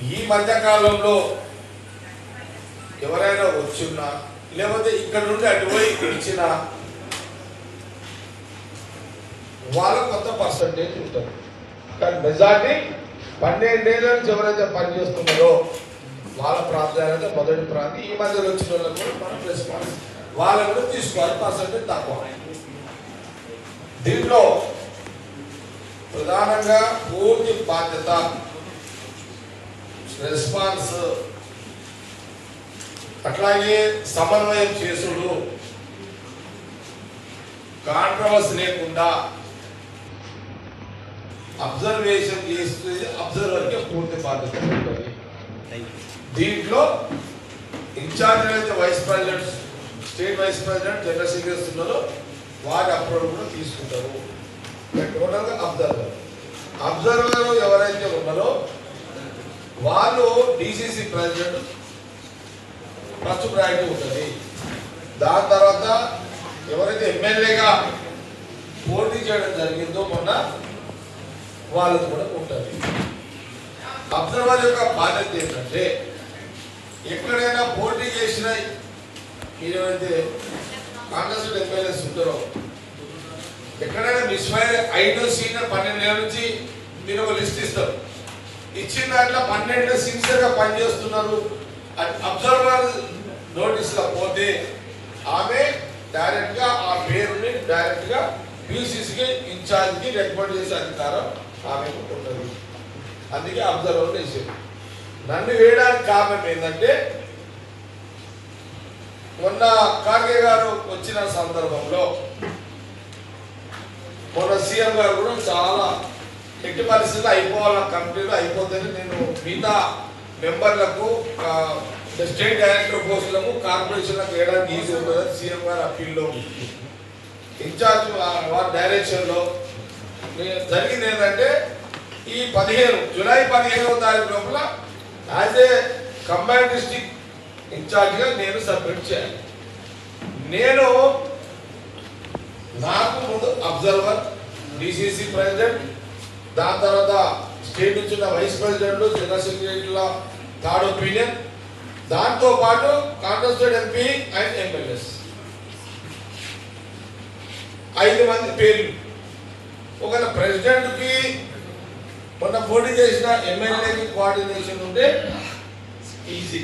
ఈ మధ్య కాలంలో ఎవరైనా వచ్చినా లేకపోతే ఇక్కడ నుండి అటుపోయి ఇచ్చినా వాళ్ళ కొత్త పర్సంటేజ్ ఉంటుంది. కానీ మెజార్టీ 12 ఏళ్ళ నుంచి ఎవరైతే పనిచేస్తున్నారో వాళ్ళ ప్రాధాన్యత మొదటి ప్రాంతం. ఈ మధ్యలో వచ్చిన వాళ్ళకు కూడా మనం రెస్పాన్స్ వాళ్ళ కూడా తీసుకోవాలి, పర్సంటేజ్ తక్కువ. దీంట్లో ప్రధానంగా పూర్తి బాధ్యత రెస్పాన్స్ అట్లాగే సమన్వయం చేసుడు, కాంట్రవర్సీ లేకుండా అబ్జర్వేషన్ చేస్తే అబ్జర్వర్కి పూర్తి బాధ్యత ఉంటుంది. దీంట్లో ఇన్ఛార్జ్ అయితే vice president, state vice president, general secretaries ఉన్నారో వారి అప్రూవల్ కూడా తీసుకుంటారు. టోటల్గా అబ్జర్వర్ ఎవరైతే ఉన్నారో వాళ్ళు డిసిసి ప్రెసిడెంట్ ఫస్ట్ ప్రయారిటీ ఉంటుంది. దాని తర్వాత ఎవరైతే ఎమ్మెల్యేగా పోటీ చేయడం జరిగిందో మొన్న వాళ్ళది కూడా ఉంటుంది. అబ్జర్వర్ యొక్క బాధ్యత ఏంటంటే ఎక్కడైనా పోటీ చేసిన ఏదైతే కాంగ్రెస్ ఎమ్మెల్యేస్ ఉంటారో ఎక్కడైనా మిస్ఫైర్ 5 సీనియర్ 12 ఏళ్ళ నుంచి మీరు ఒక లిస్ట్ ఇస్తారు. ఇచ్చిన దాంట్లో 12 సిన్సియర్గా పనిచేస్తున్నారు అబ్జర్వర్ నోటీస్గా పోతే ఆమె డైరెక్ట్గా ఆ పేరుని డైరెక్ట్గా పిసిసికి ఇన్ఛార్జ్కి రికమెండ్ చేసే అధికారం ఆమెకు ఉంటుంది. అందుకే అబ్జర్వర్ వేసేది. నన్ను వేయడానికి కారణం ఏంటంటే మొన్న ఖార్గే గారు వచ్చిన సందర్భంలో మొన్న సీఎం గారు కూడా చాలా ఎట్టి పరిస్థితులు అయిపోవాలన్న కమిటీలో అయిపోతుంది. నేను మిగతా మెంబర్లకు స్టేట్ డైరెక్టర్ పోస్టులకు కార్పొరేషన్లకు వేయడానికి ఈజీ ఉంటుంది. సీఎం గారు అప్పీల్లో ఇన్ఛార్జ్ వారి డైరెక్షన్లో జరిగింది ఏంటంటే ఈ జూలై 15వ తారీఖు లోపల యాజ్ ఏ కంబైన్డ్ డిస్ట్రిక్ట్ ఇన్ఛార్జ్గా నేను సబ్మిట్ చేయాలి. నేను నాకు ముందు అబ్జర్వర్, డిసిసి ప్రెసిడెంట్, దాని తర్వాత స్టేట్ నుంచి ఉన్న వైస్ ప్రెసిడెంట్, జనరల్ సెక్రటరీల థర్డ్ ఒపీనియన్, దాంతో పాటు కాంటెస్టెడ్ ఎంపీ అండ్ ఎమ్మెల్యేస్ 5 మంది పేర్లు. ఒక ప్రెసిడెంట్కి మొన్న పోటీ చేసిన ఎమ్మెల్యేకి కోఆర్డినేషన్ ఉంటే ఈజీ.